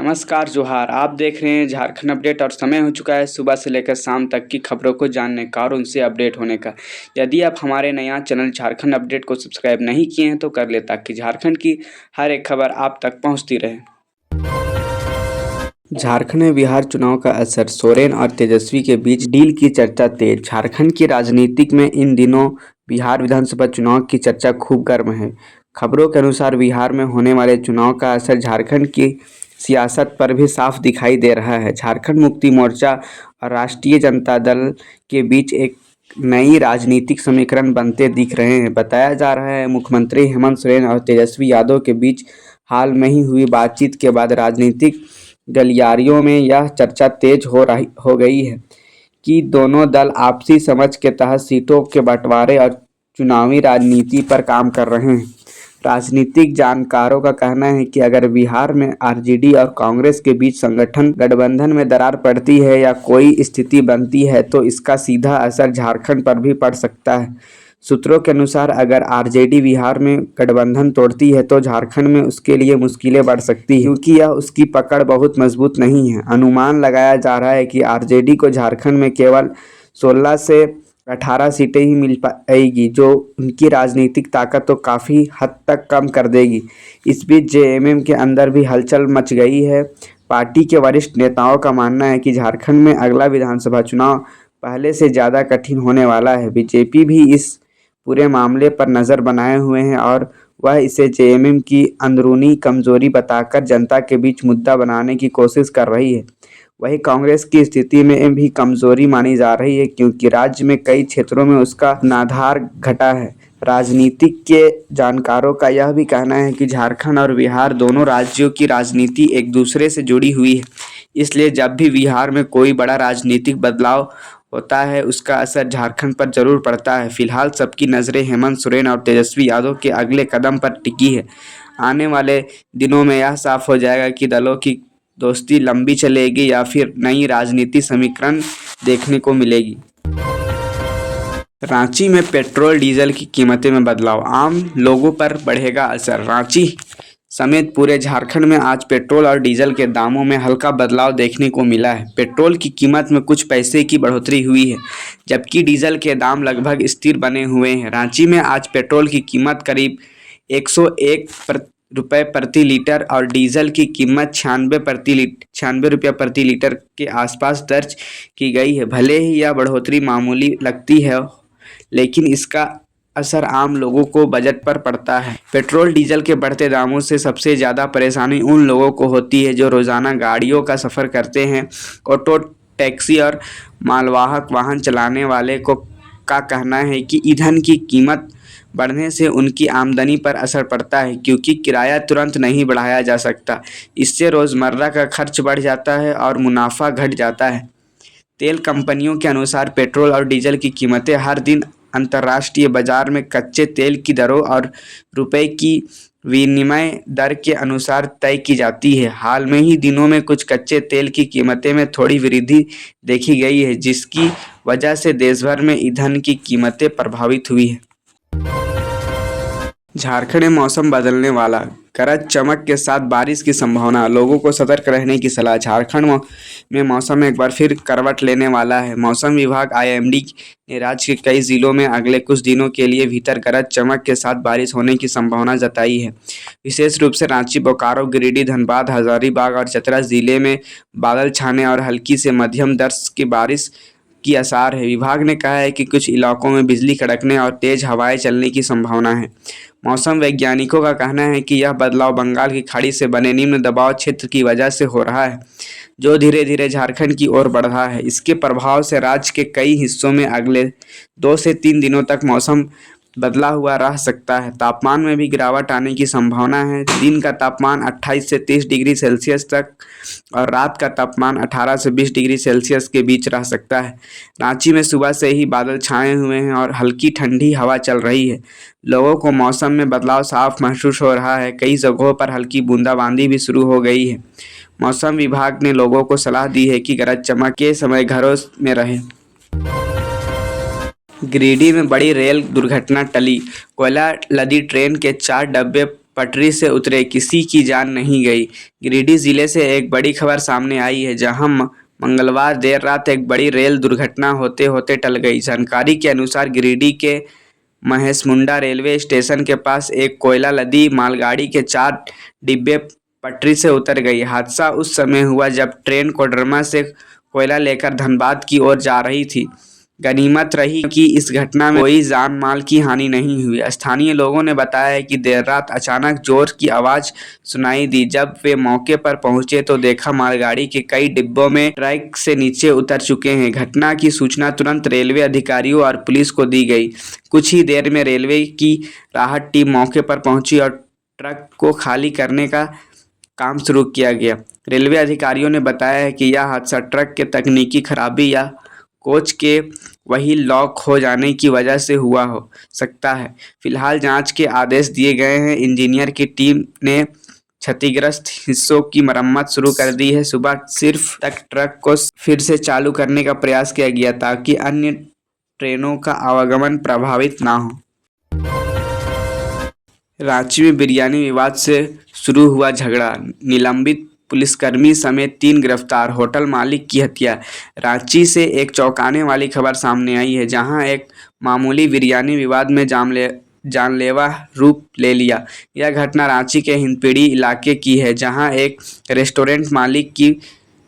नमस्कार जोहार। आप देख रहे हैं झारखंड अपडेट और समय हो चुका है सुबह से लेकर शाम तक की खबरों को जानने का और उनसे अपडेट होने का। यदि आप हमारे नया चैनल झारखंड अपडेट को सब्सक्राइब नहीं किए हैं तो कर ले ताकि झारखंड की हर एक खबर आप तक पहुंचती रहे। झारखंड में बिहार चुनाव का असर, सोरेन और तेजस्वी के बीच डील की चर्चा तेज। झारखंड की राजनीतिक में इन दिनों बिहार विधानसभा चुनाव की चर्चा खूब गर्म है। खबरों के अनुसार बिहार में होने वाले चुनाव का असर झारखंड की सियासत पर भी साफ दिखाई दे रहा है। झारखंड मुक्ति मोर्चा और राष्ट्रीय जनता दल के बीच एक नई राजनीतिक समीकरण बनते दिख रहे हैं। बताया जा रहा है मुख्यमंत्री हेमंत सोरेन और तेजस्वी यादव के बीच हाल में ही हुई बातचीत के बाद राजनीतिक गलियारियों में यह चर्चा तेज हो गई है कि दोनों दल आपसी समझ के तहत सीटों के बंटवारे और चुनावी राजनीति पर काम कर रहे हैं। राजनीतिक जानकारों का कहना है कि अगर बिहार में आरजेडी और कांग्रेस के बीच संगठन गठबंधन में दरार पड़ती है या कोई स्थिति बनती है तो इसका सीधा असर झारखंड पर भी पड़ सकता है। सूत्रों के अनुसार अगर आरजेडी बिहार में गठबंधन तोड़ती है तो झारखंड में उसके लिए मुश्किलें बढ़ सकती हैं, क्योंकि यह उसकी पकड़ बहुत मजबूत नहीं है। अनुमान लगाया जा रहा है कि आरजेडी को झारखंड में केवल 16 से 18 सीटें ही मिल पाएगी, जो उनकी राजनीतिक ताकत तो काफ़ी हद तक कम कर देगी। इस बीच जेएमएम के अंदर भी हलचल मच गई है। पार्टी के वरिष्ठ नेताओं का मानना है कि झारखंड में अगला विधानसभा चुनाव पहले से ज़्यादा कठिन होने वाला है। बीजेपी भी इस पूरे मामले पर नज़र बनाए हुए हैं और वह इसे जेएमएम की अंदरूनी कमजोरी बताकर जनता के बीच मुद्दा बनाने की कोशिश कर रही है। वहीं कांग्रेस की स्थिति में भी कमजोरी मानी जा रही है, क्योंकि राज्य में कई क्षेत्रों में उसका जनाधार घटा है। राजनीतिक के जानकारों का यह भी कहना है कि झारखंड और बिहार दोनों राज्यों की राजनीति एक दूसरे से जुड़ी हुई है, इसलिए जब भी बिहार में कोई बड़ा राजनीतिक बदलाव होता है उसका असर झारखंड पर जरूर पड़ता है। फिलहाल सबकी नज़रें हेमंत सोरेन और तेजस्वी यादव के अगले कदम पर टिकी है। आने वाले दिनों में यह साफ हो जाएगा कि दलों की दोस्ती लंबी चलेगी या फिर नई राजनीति समीकरण देखने को मिलेगी। रांची में पेट्रोल डीजल की कीमतें में बदलाव, आम लोगों पर बढ़ेगा असर। रांची समेत पूरे झारखंड में आज पेट्रोल और डीजल के दामों में हल्का बदलाव देखने को मिला है। पेट्रोल की कीमत में कुछ पैसे की बढ़ोतरी हुई है, जबकि डीजल के दाम लगभग स्थिर बने हुए हैं। रांची में आज पेट्रोल की कीमत करीब 101 रुपये प्रति लीटर और डीजल की कीमत 96 रुपये प्रति लीटर के आसपास दर्ज की गई है। भले ही यह बढ़ोतरी मामूली लगती है, लेकिन इसका असर आम लोगों को बजट पर पड़ता है। पेट्रोल डीजल के बढ़ते दामों से सबसे ज़्यादा परेशानी उन लोगों को होती है जो रोज़ाना गाड़ियों का सफ़र करते हैं। ऑटो, टैक्सी और मालवाहक वाहन चलाने वाले का कहना है कि ईंधन की कीमत बढ़ने से उनकी आमदनी पर असर पड़ता है, क्योंकि किराया तुरंत नहीं बढ़ाया जा सकता। इससे रोज़मर्रा का खर्च बढ़ जाता है और मुनाफा घट जाता है। तेल कंपनियों के अनुसार पेट्रोल और डीजल की कीमतें हर दिन अंतर्राष्ट्रीय बाजार में कच्चे तेल की दरों और रुपए की विनिमय दर के अनुसार तय की जाती है। हाल में ही दिनों में कुछ कच्चे तेल की कीमतें में थोड़ी वृद्धि देखी गई है, जिसकी वजह से देश भर में ईंधन की कीमतें प्रभावित हुई है। झारखंड में मौसम बदलने वाला, गरज चमक के साथ बारिश की संभावना, लोगों को सतर्क रहने की सलाह। झारखंड में मौसम एक बार फिर करवट लेने वाला है। मौसम विभाग आईएमडी ने राज्य के कई जिलों में अगले कुछ दिनों के लिए भीतर गरज चमक के साथ बारिश होने की संभावना जताई है। विशेष रूप से रांची, बोकारो, गिरिडीह, धनबाद, हजारीबाग और चतरा जिले में बादल छाने और हल्की से मध्यम दर्जे की बारिश की आसार है। विभाग ने कहा है कि कुछ इलाकों में बिजली कड़कने और तेज हवाएं चलने की संभावना है। मौसम वैज्ञानिकों का कहना है कि यह बदलाव बंगाल की खाड़ी से बने निम्न दबाव क्षेत्र की वजह से हो रहा है, जो धीरे धीरे झारखंड की ओर बढ़ रहा है। इसके प्रभाव से राज्य के कई हिस्सों में अगले 2 से 3 दिनों तक मौसम बदला हुआ रह सकता है। तापमान में भी गिरावट आने की संभावना है। दिन का तापमान 28 से 30 डिग्री सेल्सियस तक और रात का तापमान 18 से 20 डिग्री सेल्सियस के बीच रह सकता है। रांची में सुबह से ही बादल छाए हुए हैं और हल्की ठंडी हवा चल रही है। लोगों को मौसम में बदलाव साफ महसूस हो रहा है। कई जगहों पर हल्की बूंदाबांदी भी शुरू हो गई है। मौसम विभाग ने लोगों को सलाह दी है कि गरज चमक के समय घरों में रहें। गिरिडीह में बड़ी रेल दुर्घटना टली, कोयला लदी ट्रेन के 4 डब्बे पटरी से उतरे, किसी की जान नहीं गई। गिरिडीह जिले से एक बड़ी खबर सामने आई है, जहां मंगलवार देर रात एक बड़ी रेल दुर्घटना होते होते टल गई। जानकारी के अनुसार गिरिडीह के महेशमुंडा रेलवे स्टेशन के पास एक कोयला लदी मालगाड़ी के 4 डिब्बे पटरी से उतर गई। हादसा उस समय हुआ जब ट्रेन कोडरमा से कोयला लेकर धनबाद की ओर जा रही थी। गनीमत रही कि इस घटना में कोई जान माल की हानि नहीं हुई। स्थानीय लोगों ने बताया है कि देर रात अचानक जोर की आवाज सुनाई दी। जब वे मौके पर पहुंचे तो देखा मालगाड़ी के कई डिब्बों में ट्रैक से नीचे उतर चुके हैं। घटना की सूचना तुरंत रेलवे अधिकारियों और पुलिस को दी गई। कुछ ही देर में रेलवे की राहत टीम मौके पर पहुंची और ट्रक को खाली करने का काम शुरू किया गया। रेलवे अधिकारियों ने बताया है कि यह हादसा ट्रक के तकनीकी खराबी या कोच के वही लॉक हो जाने की वजह से हुआ हो सकता है। फिलहाल जांच के आदेश दिए गए हैं। इंजीनियर की टीम ने क्षतिग्रस्त हिस्सों की मरम्मत शुरू कर दी है। सुबह सिर्फ तक ट्रक को फिर से चालू करने का प्रयास किया गया ताकि अन्य ट्रेनों का आवागमन प्रभावित ना हो। रांची में बिरयानी विवाद से शुरू हुआ झगड़ा, निलंबित पुलिसकर्मी समेत 3 गिरफ्तार, होटल मालिक की हत्या। रांची से एक चौंकाने वाली खबर सामने आई है, जहां एक मामूली बिरयानी विवाद में जानलेवा रूप ले लिया। यह घटना रांची के हिंदपीढ़ी इलाके की है, जहां एक रेस्टोरेंट मालिक की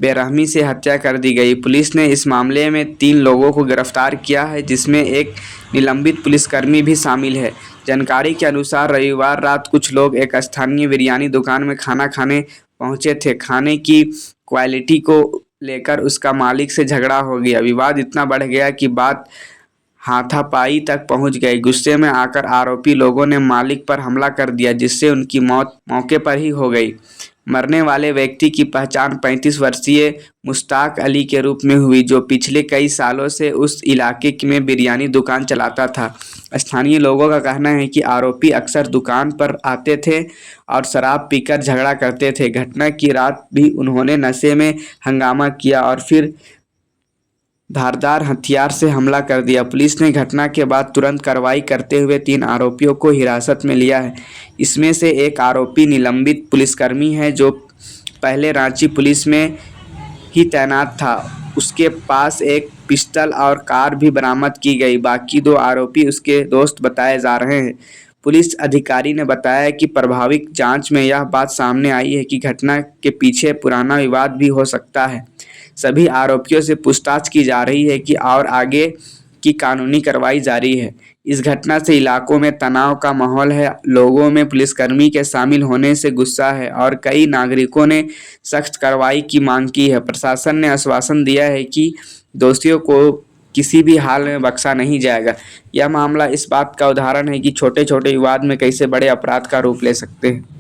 बेरहमी से हत्या कर दी गई। पुलिस ने इस मामले में 3 लोगों को गिरफ्तार किया है, जिसमें एक निलंबित पुलिसकर्मी भी शामिल है। जानकारी के अनुसार रविवार रात कुछ लोग एक स्थानीय बिरयानी दुकान में खाना खाने पहुंचे थे। खाने की क्वालिटी को लेकर उसका मालिक से झगड़ा हो गया। विवाद इतना बढ़ गया कि बात हाथापाई तक पहुंच गई। गुस्से में आकर आरोपी लोगों ने मालिक पर हमला कर दिया, जिससे उनकी मौत मौके पर ही हो गई। मरने वाले व्यक्ति की पहचान 35 वर्षीय मुश्ताक अली के रूप में हुई, जो पिछले कई सालों से उस इलाके में बिरयानी दुकान चलाता था। स्थानीय लोगों का कहना है कि आरोपी अक्सर दुकान पर आते थे और शराब पीकर झगड़ा करते थे। घटना की रात भी उन्होंने नशे में हंगामा किया और फिर धारदार हथियार से हमला कर दिया। पुलिस ने घटना के बाद तुरंत कार्रवाई करते हुए 3 आरोपियों को हिरासत में लिया है। इसमें से एक आरोपी निलंबित पुलिसकर्मी है, जो पहले रांची पुलिस में ही तैनात था। उसके पास एक पिस्टल और कार भी बरामद की गई। बाकी 2 आरोपी उसके दोस्त बताए जा रहे हैं। पुलिस अधिकारी ने बताया कि प्रभावित जांच में यह बात सामने आई है कि घटना के पीछे पुराना विवाद भी हो सकता है। सभी आरोपियों से पूछताछ की जा रही है कि और आगे की कानूनी कार्रवाई जारी है। इस घटना से इलाकों में तनाव का माहौल है। लोगों में पुलिसकर्मी के शामिल होने से गुस्सा है और कई नागरिकों ने सख्त कार्रवाई की मांग की है। प्रशासन ने आश्वासन दिया है कि दोषियों को किसी भी हाल में बख्शा नहीं जाएगा। यह मामला इस बात का उदाहरण है कि छोटे छोटे विवाद में कैसे बड़े अपराध का रूप ले सकते हैं।